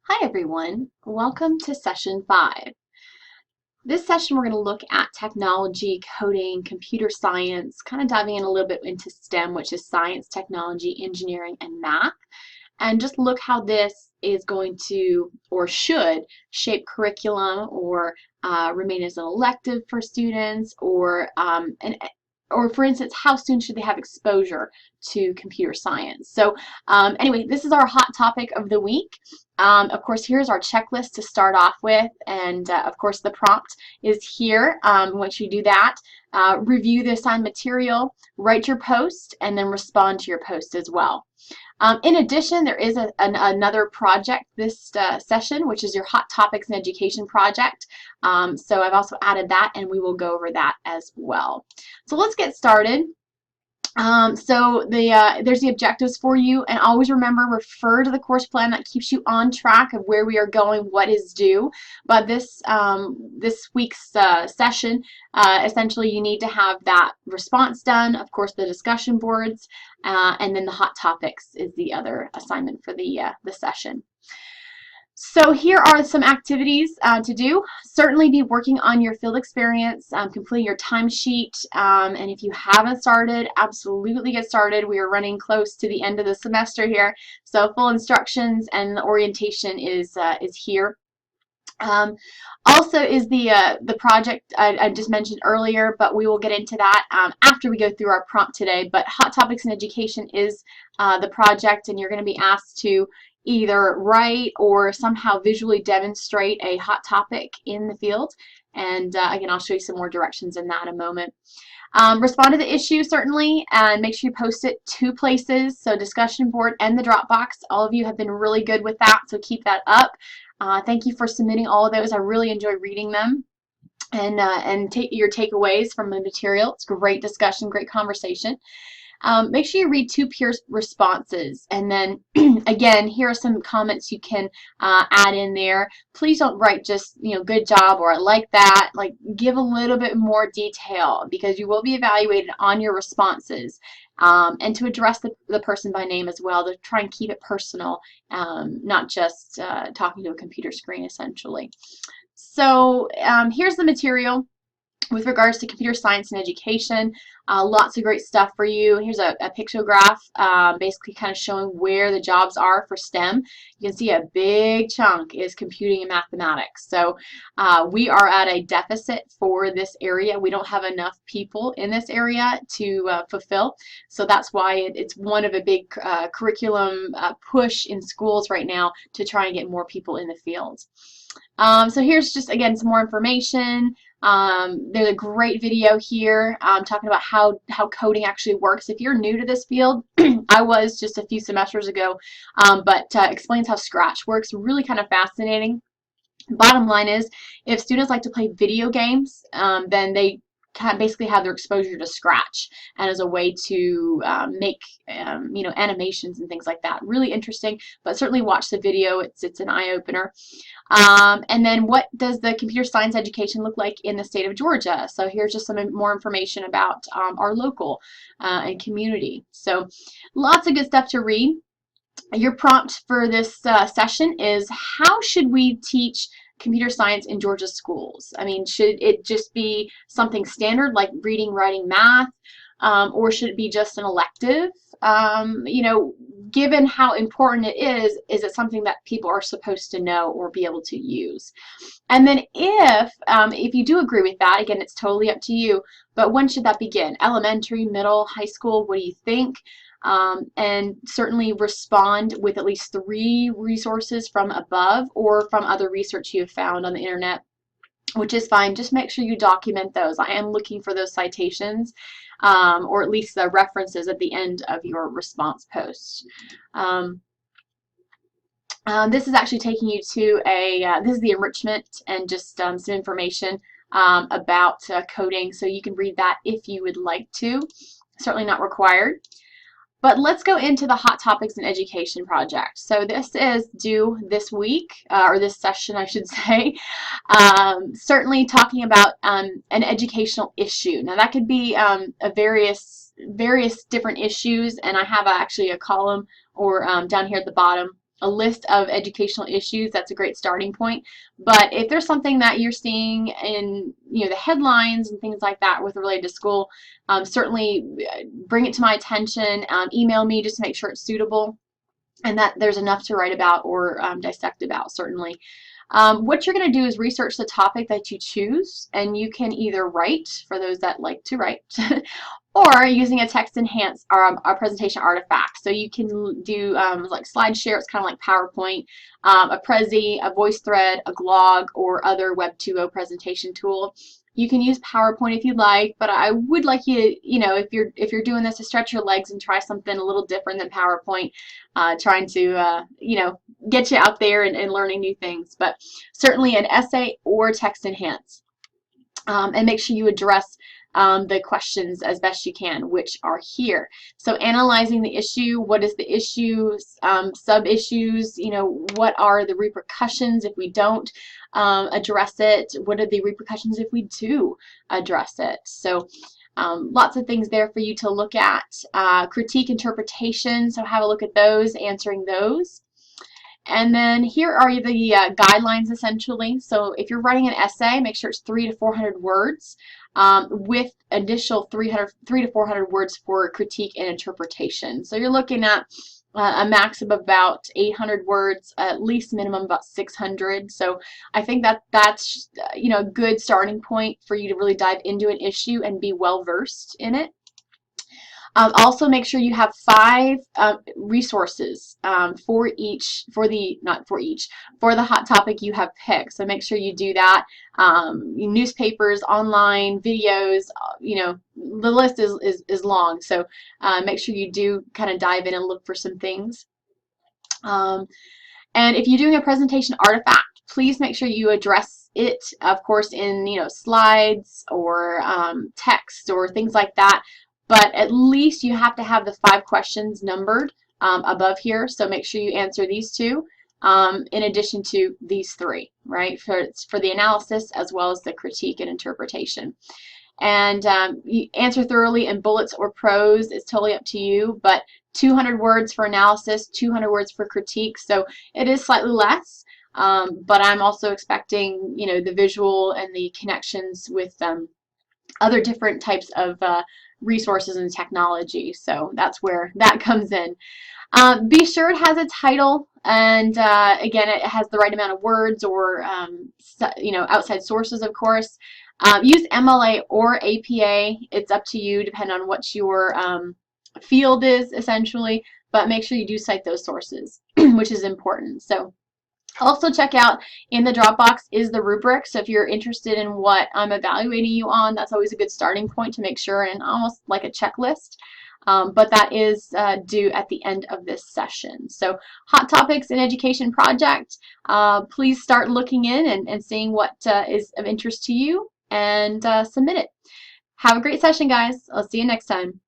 Hi everyone, welcome to session 5. This session we're going to look at technology, coding, computer science, kind of diving in a little bit into STEM, which is science, technology, engineering, and math, and just look how this is going to or should shape curriculum or remain as an elective for students or for instance, how soon should they have exposure to computer science? So anyway, this is our hot topic of the week. Of course, here's our checklist to start off with, and of course the prompt is here. Once you do that, review the assigned material, write your post, and then respond to your post as well. In addition, there is another project this session, which is your Hot Topics in Education project. So I've also added that, and we will go over that as well. So let's get started. There's the objectives for you, and always remember, refer to the course plan. That keeps you on track of where we are going, what is due. But this week's session, essentially you need to have that response done, of course the discussion boards, and then the hot topics is the other assignment for the session. So here are some activities to do. Certainly be working on your field experience, completing your timesheet, and if you haven't started, absolutely get started. We are running close to the end of the semester here, so full instructions and the orientation is here. Also is the project I just mentioned earlier, but we will get into that after we go through our prompt today. But Hot Topics in Education is the project, and you're going to be asked to either write or somehow visually demonstrate a hot topic in the field. And again, I'll show you some more directions in that in a moment. Respond to the issue, certainly, and make sure you post it 2 places, so discussion board and the Dropbox. All of you have been really good with that, so keep that up. Thank you for submitting all of those. I really enjoy reading them and take your takeaways from the material. It's great discussion, great conversation. Make sure you read 2 peer responses, and then again, here are some comments you can add in there. Please don't write just, good job or I like that. Like, give a little bit more detail, because you will be evaluated on your responses, and to address the person by name as well, to try and keep it personal, not just talking to a computer screen essentially. So here's the material with regards to computer science and education. Lots of great stuff for you. Here's a pictograph, basically kind of showing where the jobs are for STEM. You can see a big chunk is computing and mathematics. So we are at a deficit for this area. We don't have enough people in this area to fulfill. So that's why it's one of a big curriculum push in schools right now to try and get more people in the field. So here's just, again, some more information. There's a great video here talking about how coding actually works. If you're new to this field, I was just a few semesters ago, but explains how Scratch works. Really kind of fascinating. Bottom line is, if students like to play video games, then they basically have their exposure to Scratch, and as a way to make animations and things like that. Really interesting, but certainly watch the video. It's an eye-opener. And then, what does the computer science education look like in the state of Georgia? So here's just some more information about our local and community. So lots of good stuff to read. Your prompt for this session is, how should we teach computer science in Georgia schools? I mean, should it just be something standard like reading, writing, math, or should it be just an elective? Given how important it is it something that people are supposed to know or be able to use? And then if you do agree with that, again, it's totally up to you, but when should that begin? Elementary, middle, high school? What do you think? And certainly respond with at least 3 resources from above or from other research you have found on the internet, which is fine. Just make sure you document those. I am looking for those citations, or at least the references at the end of your response post. This is actually taking you to this is the enrichment and just some information about coding, so you can read that if you would like to. Certainly not required. But let's go into the Hot Topics in Education project. So this is due this week, or this session, I should say. Certainly talking about an educational issue. Now that could be various different issues, and I have actually a column or down here at the bottom a list of educational issues, that's a great starting point. But if there's something that you're seeing in the headlines and things like that with related to school, certainly bring it to my attention. Email me just to make sure it's suitable and that there's enough to write about or dissect about, certainly. What you're going to do is research the topic that you choose, and you can either write, for those that like to write, or using a text enhanced a presentation artifact. So you can do like SlideShare, it's kind of like PowerPoint, a Prezi, a VoiceThread, a Glog, or other Web 2.0 presentation tool. You can use PowerPoint if you'd like, but I would like you, if you're doing this, to stretch your legs and try something a little different than PowerPoint, trying to, get you out there and learning new things. But certainly an essay or text enhance. And make sure you address the questions as best you can, which are here. So analyzing the issue, what is the issue, sub-issues, what are the repercussions if we don't address it, what are the repercussions if we do address it. So lots of things there for you to look at. Critique interpretation, so have a look at those, answering those. And then here are the guidelines, essentially. So if you're writing an essay, make sure it's 300 to 400 words with additional 300 to 400 words for critique and interpretation. So you're looking at a max of about 800 words, at least minimum about 600. So I think that's a good starting point for you to really dive into an issue and be well versed in it. Also, make sure you have 5 resources for the hot topic you have picked. So make sure you do that. Newspapers, online, videos, the list is long. So make sure you do kind of dive in and look for some things. And if you're doing a presentation artifact, please make sure you address it, of course, in slides or text or things like that. But at least you have to have the 5 questions numbered above here. So make sure you answer these 2 in addition to these 3, right? For the analysis as well as the critique and interpretation. And you answer thoroughly in bullets or prose. It's totally up to you. But 200 words for analysis, 200 words for critique. So it is slightly less. But I'm also expecting, the visual and the connections with other different types of resources and technology. So that's where that comes in. Be sure it has a title, and again, it has the right amount of words, or outside sources, of course. Use MLA or APA. It's up to you, depending on what your field is, essentially. But make sure you do cite those sources, which is important. So also check out in the Dropbox is the rubric. So if you're interested in what I'm evaluating you on, that's always a good starting point to make sure, and almost like a checklist. But that is due at the end of this session. So hot topics in education project, please start looking in and seeing what is of interest to you, and submit it. Have a great session, guys. I'll see you next time.